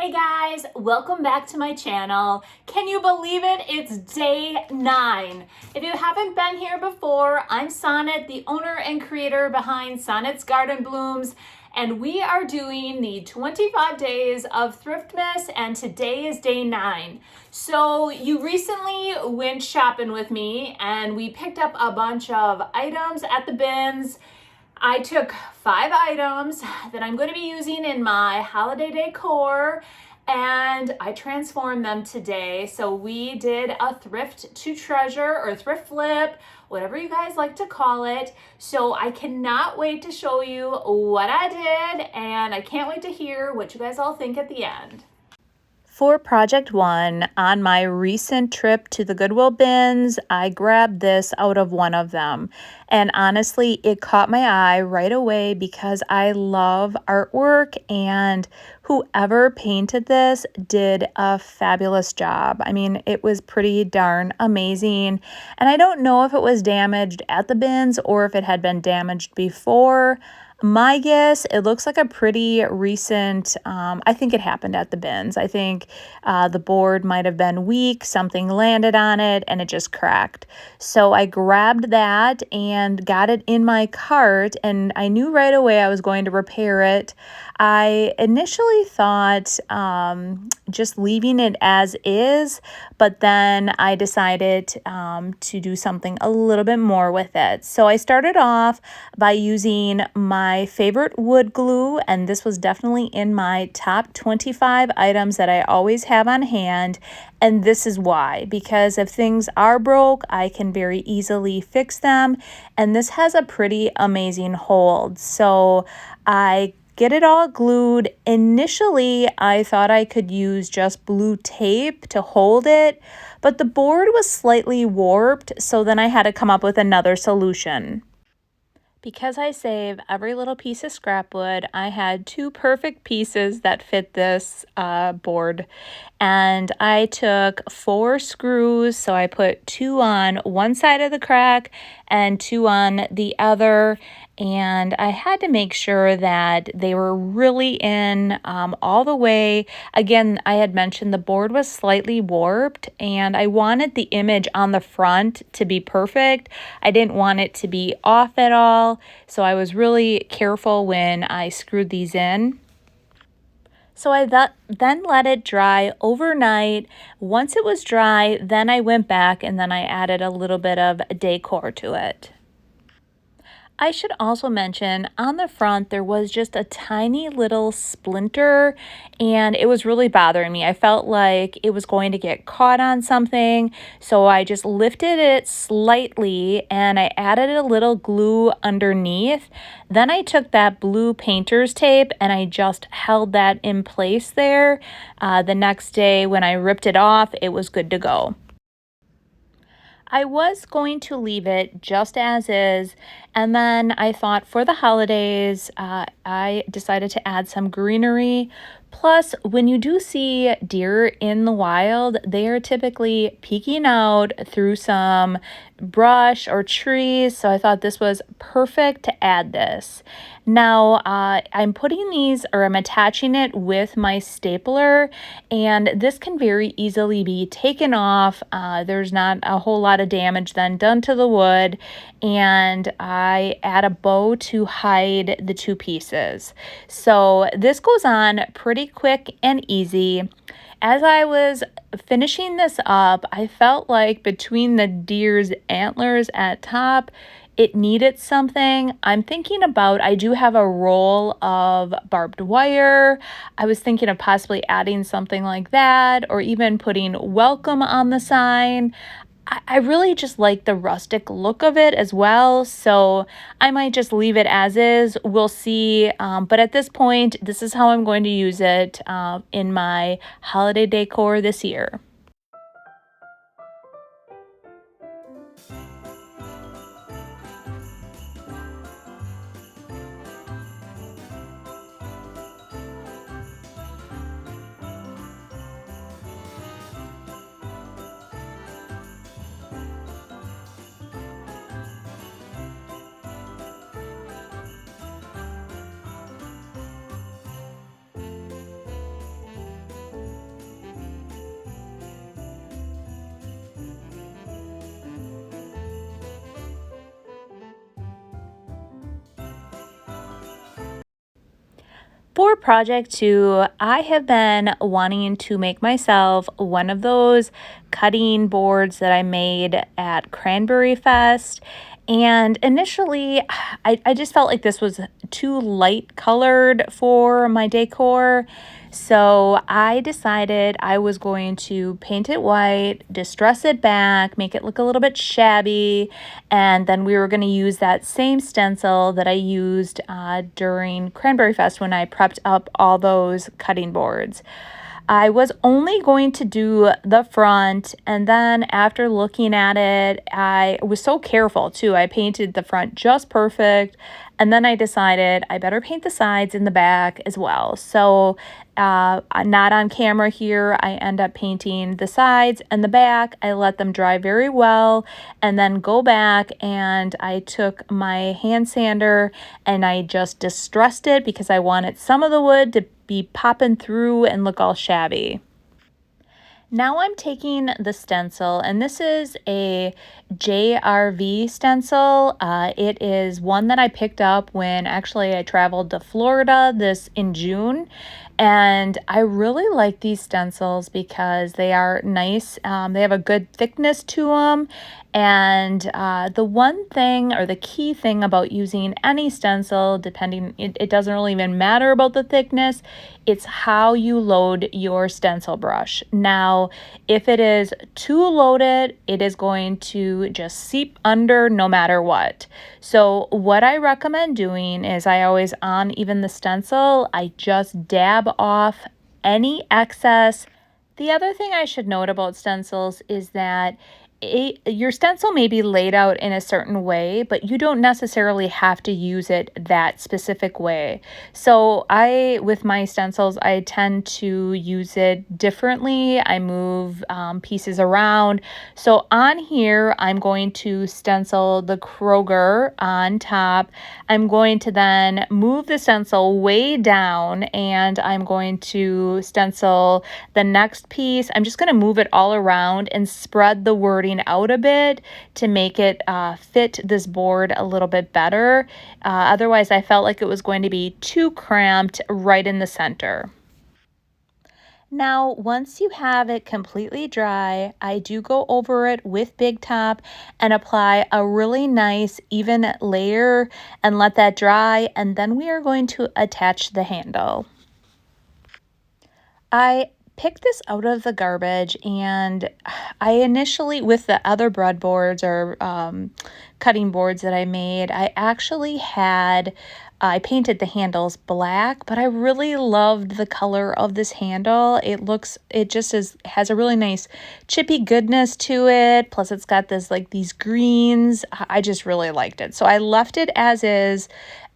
Hey guys, welcome back to my channel. Can you believe it? It's day 9. If you haven't been here before, I'm Sonnet, the owner and creator behind Sonnet's Garden Blooms, and we are doing the 25 days of Thriftmas, and today is day 9. So you recently went shopping with me and we picked up a bunch of items at the bins. I took 5 items that I'm going to be using in my holiday decor and I transformed them today. So we did a thrift to treasure or thrift flip, whatever you guys like to call it. So I cannot wait to show you what I did, and I can't wait to hear what you guys all think at the end. For project 1, on my recent trip to the Goodwill bins, I grabbed this out of one of them. And honestly, it caught my eye right away because I love artwork, and whoever painted this did a fabulous job. I mean, it was pretty darn amazing. And I don't know if it was damaged at the bins or if it had been damaged before. My guess, it looks like a pretty recent, I think it happened at the bins. I think the board might have been weak, something landed on it, and it just cracked. So I grabbed that and got it in my cart, and I knew right away I was going to repair it. I initially thought just leaving it as is, but then I decided to do something a little bit more with it. So I started off by using my favorite wood glue, and this was definitely in my top 25 items that I always have on hand. And this is why, because if things are broke, I can very easily fix them. And this has a pretty amazing hold. So I get it all glued. Initially, I thought I could use just blue tape to hold it, but the board was slightly warped, so then I had to come up with another solution. Because I save every little piece of scrap wood, I had 2 perfect pieces that fit this board. And I took 4 screws, so I put 2 on one side of the crack and 2 on the other. And I had to make sure that they were really in all the way. Again, I had mentioned the board was slightly warped, and I wanted the image on the front to be perfect. I didn't want it to be off at all, so I was really careful when I screwed these in. So I then let it dry overnight. Once it was dry, then I went back and then I added a little bit of decor to it. I should also mention on the front there was just a tiny little splinter, and it was really bothering me. I felt like it was going to get caught on something, so I just lifted it slightly and I added a little glue underneath. Then I took that blue painter's tape and I just held that in place there. The next day when I ripped it off, it was good to go. I was going to leave it just as is, and then I thought for the holidays, I decided to add some greenery. Plus, when you do see deer in the wild, they are typically peeking out through some brush or trees, so I thought this was perfect to add this. Now, I'm putting these, or I'm attaching it with my stapler, and this can very easily be taken off. There's not a whole lot of damage then done to the wood, and I add a bow to hide the 2 pieces. So this goes on pretty quick and easy. As I was finishing this up, I felt like between the deer's antlers at top, it needed something. I'm thinking about, I do have a roll of barbed wire. I was thinking of possibly adding something like that, or even putting welcome on the sign. I really just like the rustic look of it as well, so I might just leave it as is. We'll see, but at this point, this is how I'm going to use it in my holiday decor this year. For project 2, I have been wanting to make myself one of those cutting boards that I made at Cranberry Fest. And initially, I just felt like this was too light colored for my decor. So I decided I was going to paint it white, distress it back, make it look a little bit shabby, and then we were going to use that same stencil that I used during Cranberry Fest when I prepped up all those cutting boards. I was only going to do the front, and then after looking at it, I was so careful too. I painted the front just perfect, and then I decided I better paint the sides and the back as well. So, not on camera here, I end up painting the sides and the back. I let them dry very well, and then go back and I took my hand sander and I just distressed it because I wanted some of the wood to be popping through and look all shabby. Now I'm taking the stencil, and this is a JRV stencil. It is one that I picked up when actually I traveled to Florida this in June. And I really like these stencils because they are nice. They have a good thickness to them. And the one thing or the key thing about using any stencil, it doesn't really even matter about the thickness, it's how you load your stencil brush. Now, if it is too loaded, it is going to just seep under no matter what. So what I recommend doing is I always uneven the stencil. I just dab off any excess. The other thing I should note about stencils is that your stencil may be laid out in a certain way, but you don't necessarily have to use it that specific way. So with my stencils, I tend to use it differently. I move pieces around. So on here, I'm going to stencil the Kroger on top. I'm going to then move the stencil way down, and I'm going to stencil the next piece. I'm just going to move it all around and spread the wording out a bit to make it fit this board a little bit better. Otherwise, I felt like it was going to be too cramped right in the center. Now, once you have it completely dry, I do go over it with Big Top and apply a really nice even layer and let that dry, and then we are going to attach the handle. I picked this out of the garbage, and I initially, with the other breadboards or cutting boards that I made, I painted the handles black, but I really loved the color of this handle. Has a really nice chippy goodness to it. Plus it's got these greens. I just really liked it. So I left it as is.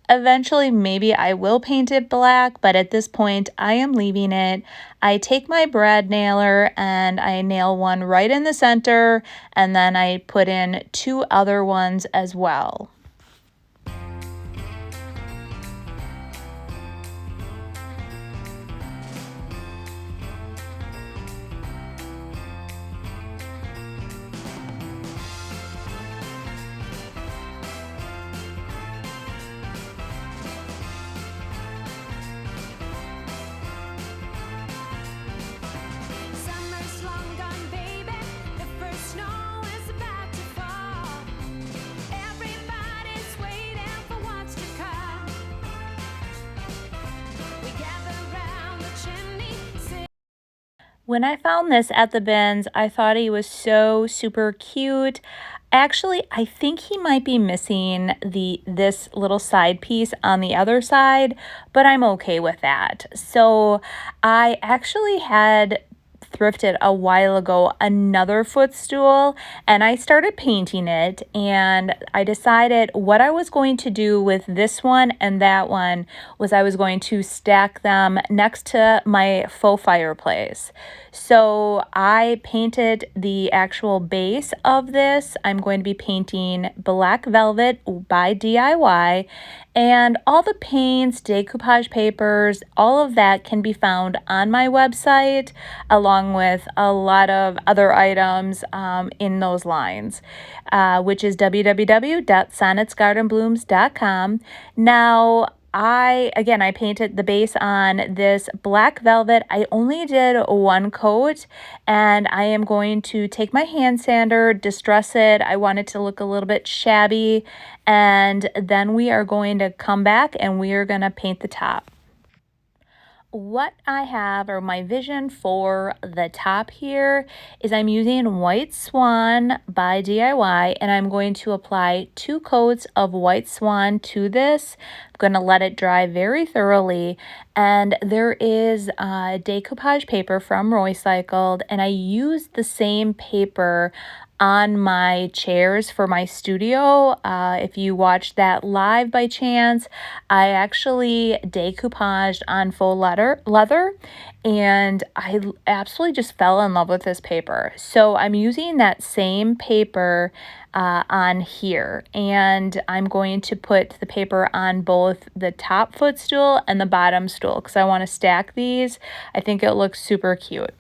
Eventually, maybe I will paint it black, but at this point, I am leaving it. I take my brad nailer and I nail one right in the center, and then I put in 2 other ones as well. When I found this at the bins, I thought he was so super cute. Actually, I think he might be missing this little side piece on the other side, but I'm okay with that. So I actually had thrifted a while ago another footstool, and I started painting it, and I decided what I was going to do with this one and that one was I was going to stack them next to my faux fireplace. So I painted the actual base of this. I'm going to be painting black velvet by DIY, and all the paints, decoupage papers, all of that can be found on my website, along with a lot of other items in those lines, which is www.sonnetsgardenblooms.com. Now, I painted the base on this black velvet. I only did one coat, and I am going to take my hand sander, distress it. I want it to look a little bit shabby, and then we are going to come back and we are going to paint the top. What I have, or my vision for the top here, is I'm using White Swan by DIY, and I'm going to apply 2 coats of White Swan to this. I'm going to let it dry very thoroughly, and there is decoupage paper from Roycycled, and I used the same paper on my chairs for my studio. If you watched that live by chance, I actually decoupaged on faux leather, and I absolutely just fell in love with this paper. So I'm using that same paper on here, and I'm going to put the paper on both the top footstool and the bottom stool because I want to stack these. I think it looks super cute.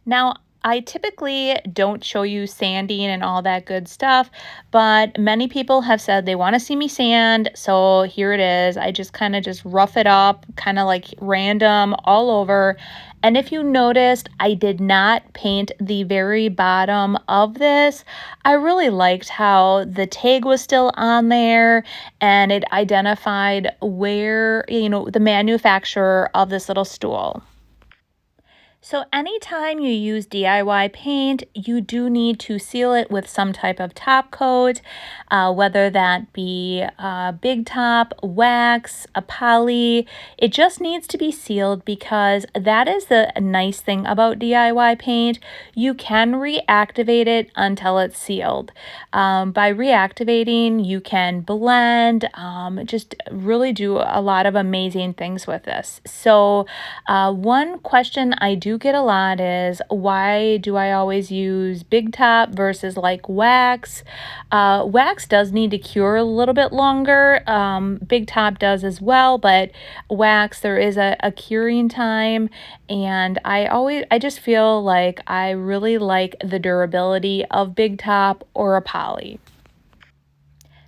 Now, I typically don't show you sanding and all that good stuff, but many people have said they want to see me sand, so here it is. I just kind of just rough it up, kind of like random all over. And if you noticed, I did not paint the very bottom of this. I really liked how the tag was still on there and it identified where, the manufacturer of this little stool. So anytime you use DIY paint, you do need to seal it with some type of top coat, whether that be big top, wax, a poly. It just needs to be sealed because that is the nice thing about DIY paint. You can reactivate it until it's sealed. By reactivating, you can blend, just really do a lot of amazing things with this. So one question I do get a lot is, why do I always use big top versus like wax? Wax does need to cure a little bit longer. Big top does as well, but wax, there is a curing time, and I just feel like I really like the durability of big top or a poly.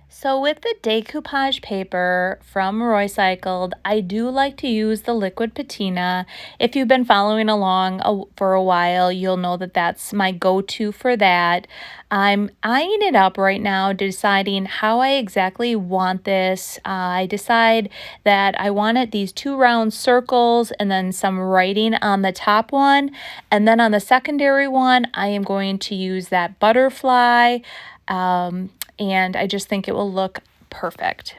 So with the decoupage paper from Roycycled, I do like to use the liquid patina. If you've been following along for a while, you'll know that that's my go-to for that. I'm eyeing it up right now, deciding how I exactly want this. I decide that I wanted these 2 round circles and then some writing on the top one. And then on the secondary one, I am going to use that butterfly. And I just think it will look perfect.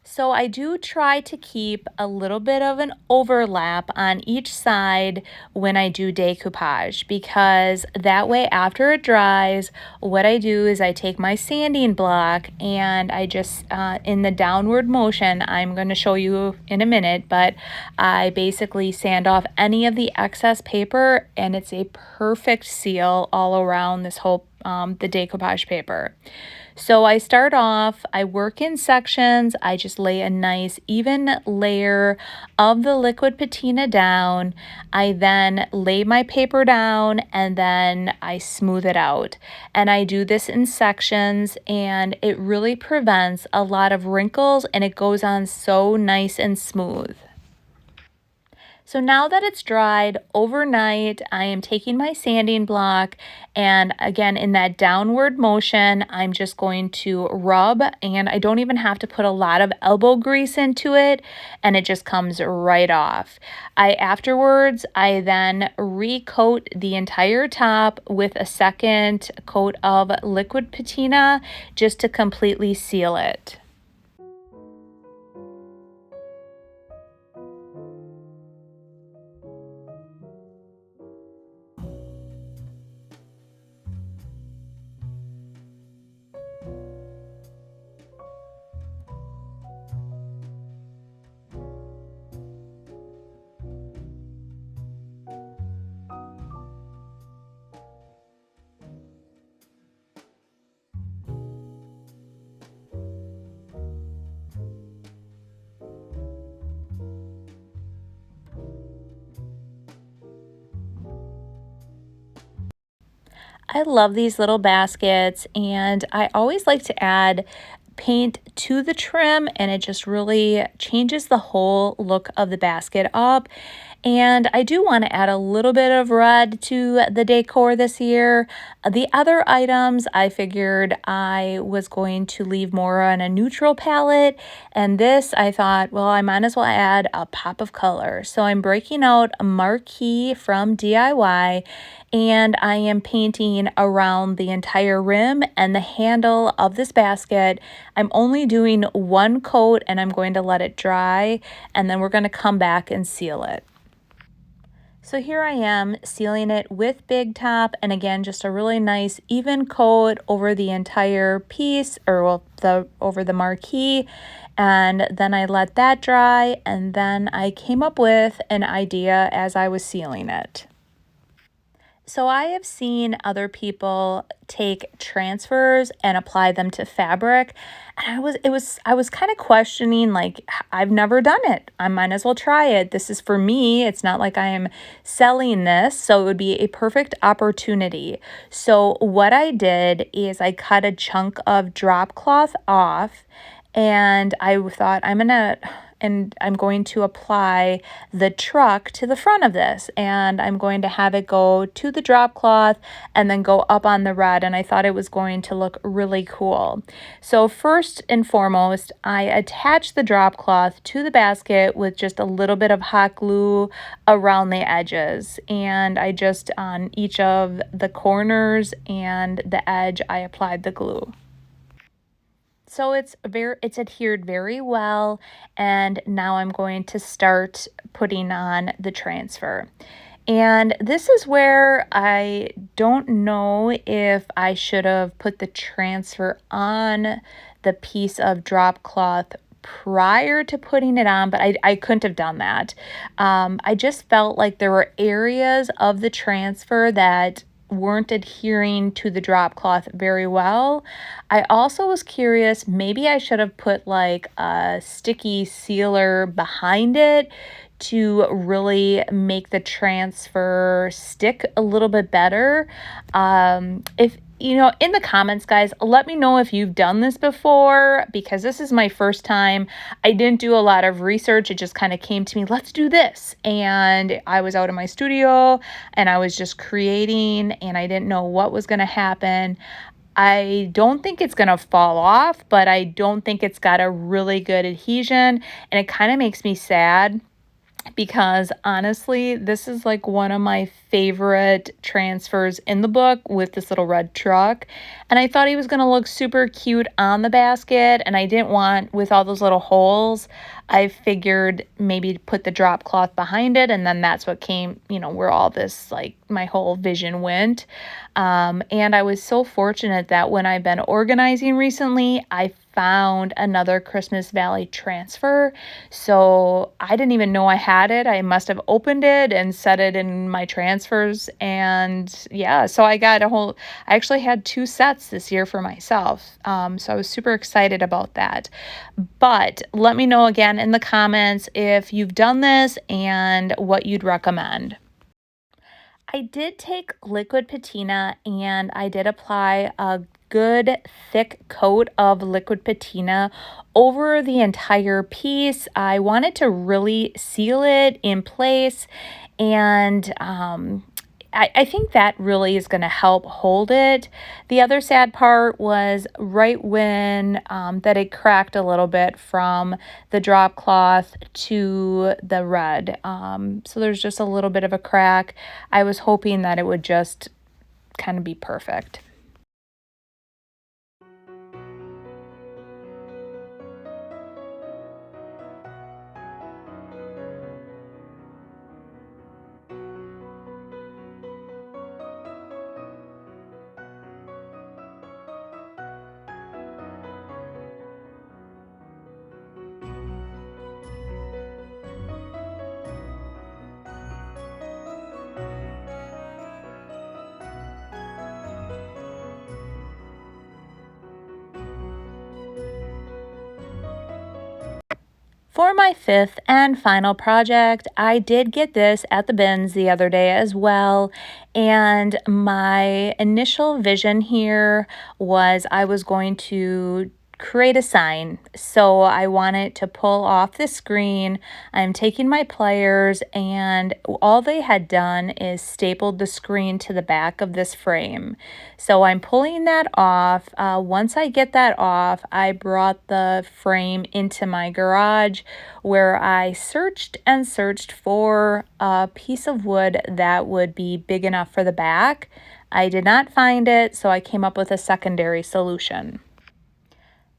So I do try to keep a little bit of an overlap on each side when I do decoupage, because that way after it dries, what I do is I take my sanding block and I just, in the downward motion, I'm going to show you in a minute, but I basically sand off any of the excess paper, and it's a perfect seal all around this whole the decoupage paper. So I start off, I work in sections, I just lay a nice even layer of the liquid patina down. I then lay my paper down and then I smooth it out. And I do this in sections, and it really prevents a lot of wrinkles, and it goes on so nice and smooth. So now that it's dried overnight, I am taking my sanding block, and again, in that downward motion, I'm just going to rub, and I don't even have to put a lot of elbow grease into it, and it just comes right off. Afterwards, I then recoat the entire top with a second coat of liquid patina just to completely seal it. I love these little baskets, and I always like to add paint to the trim, and it just really changes the whole look of the basket up. And I do want to add a little bit of red to the decor this year. The other items, I figured I was going to leave more on a neutral palette. And this, I thought, well, I might as well add a pop of color. So I'm breaking out a marquee from DIY, and I am painting around the entire rim and the handle of this basket. I'm only doing one coat, and I'm going to let it dry, and then we're going to come back and seal it. So here I am sealing it with Big Top, and again, just a really nice even coat over the entire piece, or well, over the marquee. And then I let that dry, and then I came up with an idea as I was sealing it. So I have seen other people take transfers and apply them to fabric, and I was kind of questioning, like, I've never done it. I might as well try it. This is for me. It's not like I am selling this, so it would be a perfect opportunity. So what I did is I cut a chunk of drop cloth off, and I thought I'm going to apply the truck to the front of this, and I'm going to have it go to the drop cloth and then go up on the red, and I thought it was going to look really cool. So first and foremost, I attached the drop cloth to the basket with just a little bit of hot glue around the edges, and I just, on each of the corners and the edge, I applied the glue. So it's adhered very well, and now I'm going to start putting on the transfer. And this is where I don't know if I should have put the transfer on the piece of drop cloth prior to putting it on, but I couldn't have done that. I just felt like there were areas of the transfer that weren't adhering to the drop cloth very well. I also was curious, maybe I should have put like a sticky sealer behind it to really make the transfer stick a little bit better. If you know, in the comments, guys, let me know if you've done this before, because this is my first time. I didn't do a lot of research. It just kind of came to me, let's do this. And I was out in my studio and I was just creating, and I didn't know what was going to happen. I don't think it's going to fall off, but I don't think it's got a really good adhesion, and it kind of makes me sad, because honestly, this is like one of my favorite transfers in the book with this little red truck. And I thought he was going to look super cute on the basket, and I didn't want, with all those little holes, I figured maybe put the drop cloth behind it, and then that's what came, you know, where all this, like, my whole vision went. And I was so fortunate that when I've been organizing recently, I found another Christmas Valley transfer. So I didn't even know I had it. I must have opened it and set it in my transfers. And yeah, so I actually had 2 sets this year for myself. So I was super excited about that. But let me know again in the comments if you've done this and what you'd recommend. I did take liquid patina, and I did apply a good thick coat of liquid patina over the entire piece. I wanted to really seal it in place, and I think that really is going to help hold it. The other sad part was right when that it cracked a little bit from the drop cloth to the red. So there's just a little bit of a crack. I was hoping that it would just kind of be perfect. For my 5th and final project, I did get this at the bins the other day as well, and my initial vision here was I was going to create a sign. So I want it to pull off the screen. I'm taking my pliers, and all they had done is stapled the screen to the back of this frame. So I'm pulling that off. Once I get that off, I brought the frame into my garage, where I searched and searched for a piece of wood that would be big enough for the back. I did not find it, so I came up with a secondary solution.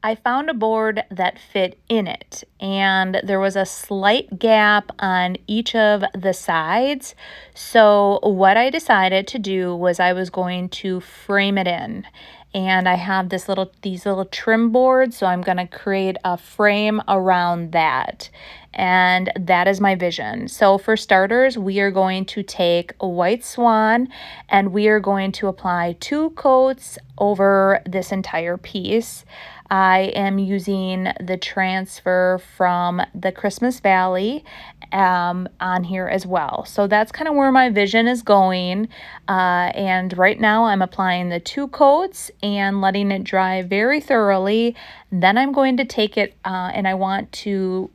I found a board that fit in it, and there was a slight gap on each of the sides. So what I decided to do was I was going to frame it in. And I have these little trim boards, so I'm going to create a frame around that. And that is my vision. So for starters, we are going to take a white swan, and we are going to apply 2 coats over this entire piece. I am using the transfer from the Christmas Valley on here as well. So that's kind of where my vision is going. And right now I'm applying the 2 coats and letting it dry very thoroughly. Then I'm going to take it and I want to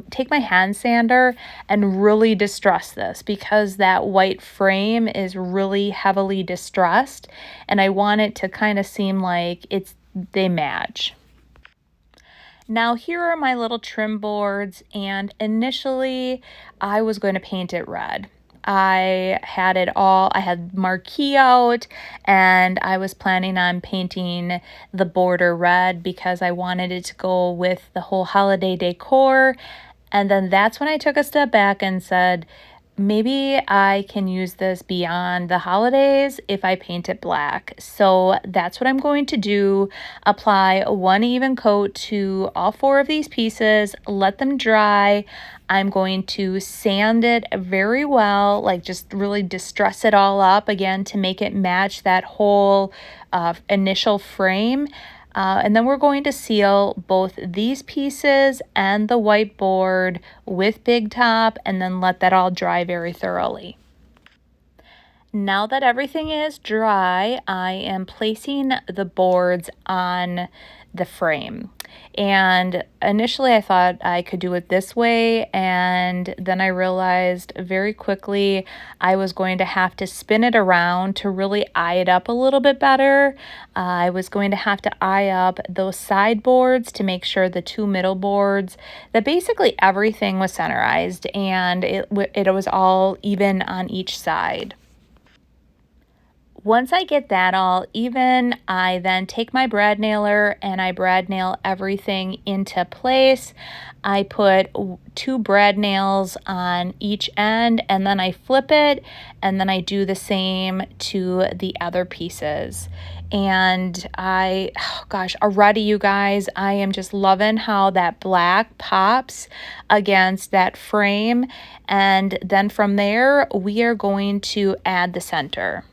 take my hand sander and really distress this, because that white frame is really heavily distressed, and I want it to kind of seem like they match. Now here are my little trim boards, and initially I was going to paint it red. I had marquee out, and I was planning on painting the border red because I wanted it to go with the whole holiday decor. And then that's when I took a step back and said, maybe I can use this beyond the holidays if I paint it black. So that's what I'm going to do. Apply 1 even coat to all 4 of these pieces, let them dry. I'm going to sand it very well, like just really distress it all up again to make it match that whole initial frame. And then we're going to seal both these pieces and the whiteboard with Big Top, and then let that all dry very thoroughly. Now that everything is dry, I am placing the boards on the frame. And initially I thought I could do it this way, and then I realized very quickly I was going to have to spin it around to really eye it up a little bit better. I was going to have to eye up those side boards to make sure the 2 middle boards, that basically everything was centerized and it was all even on each side. Once I get that all even, I then take my brad nailer and I brad nail everything into place. I put 2 brad nails on each end, and then I flip it, and then I do the same to the other pieces. And already you guys, I am just loving how that black pops against that frame. And then from there, we are going to add the center.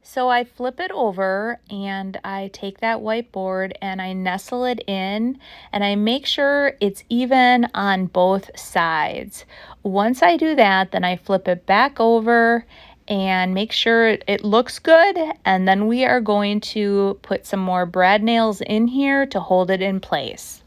So I flip it over and I take that whiteboard and I nestle it in, and I make sure it's even on both sides. Once I do that, then I flip it back over and make sure it looks good, and then we are going to put some more brad nails in here to hold it in place.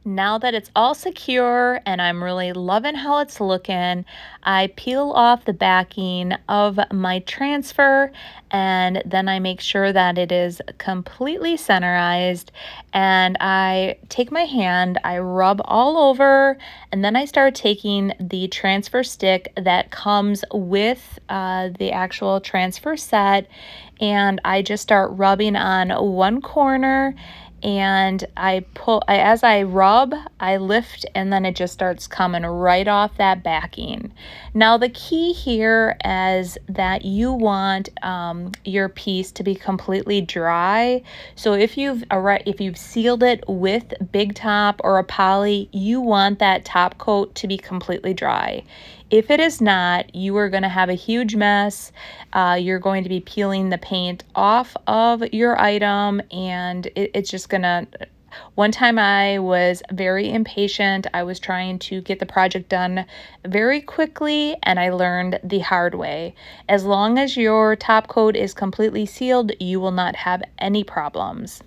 Now that it's all secure and I'm really loving how it's looking, I peel off the backing of my transfer, and then I make sure that it is completely centerized, and I take my hand, I rub all over, and then I start taking the transfer stick that comes with the actual transfer set, and I just start rubbing on one corner, and as I rub, I lift, and then it just starts coming right off that backing. Now the key here is that you want your piece to be completely dry. So if you've sealed it with Big Top or a poly, you want that top coat to be completely dry. If it is not, you are going to have a huge mess. You're going to be peeling the paint off of your item, and it's just going to... One time I was very impatient. I was trying to get the project done very quickly, and I learned the hard way. As long as your top coat is completely sealed, you will not have any problems.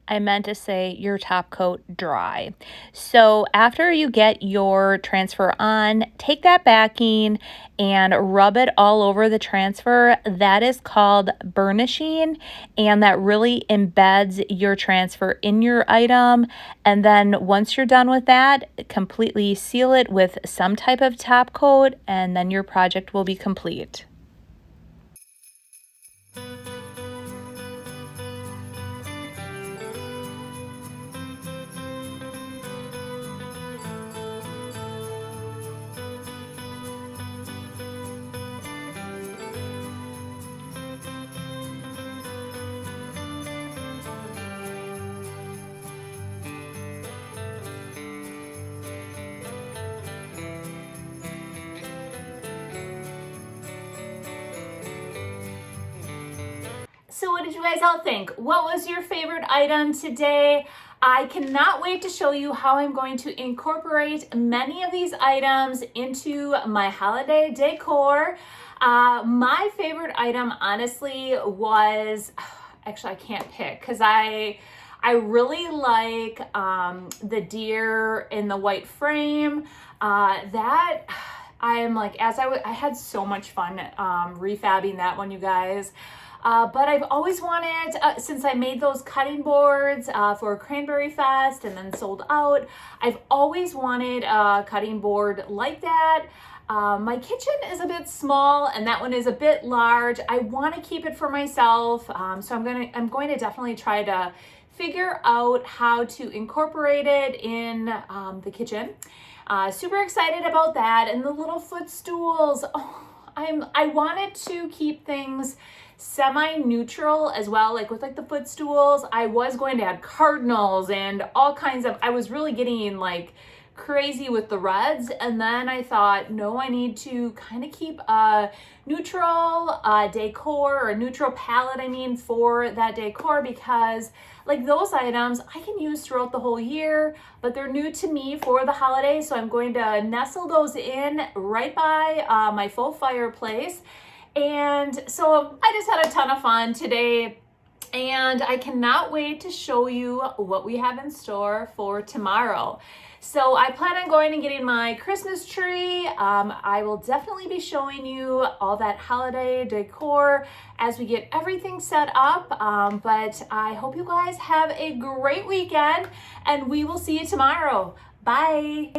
I meant to say your top coat dry. So after you get your transfer on, take that backing and rub it all over the transfer. That is called burnishing, and that really embeds your transfer in your item. And then once you're done with that, completely seal it with some type of top coat, and then your project will be complete. So what did you guys all think? What was your favorite item today? I cannot wait to show you how I'm going to incorporate many of these items into my holiday decor. My favorite item, honestly, was, actually I can't pick because I really like the deer in the white frame. That I am like, I had so much fun refabbing that one, you guys. But I've always wanted, since I made those cutting boards for Cranberry Fest and then sold out, I've always wanted a cutting board like that. My kitchen is a bit small and that one is a bit large. I want to keep it for myself, so I'm going to definitely try to figure out how to incorporate it in the kitchen. Super excited about that. And the little footstools. Oh, I wanted to keep things semi-neutral as well, like with like the footstools. I was going to add cardinals and all kinds of, I was really getting like crazy with the reds, and then I thought, no, I need to kind of keep a neutral decor, or a neutral palette, I mean, for that decor, because like those items I can use throughout the whole year, but they're new to me for the holidays, so I'm going to nestle those in right by my full fireplace. And so I just had a ton of fun today, and I cannot wait to show you what we have in store for tomorrow. So I plan on going and getting my Christmas tree. I will definitely be showing you all that holiday decor as we get everything set up. But I hope you guys have a great weekend, and we will see you tomorrow. Bye.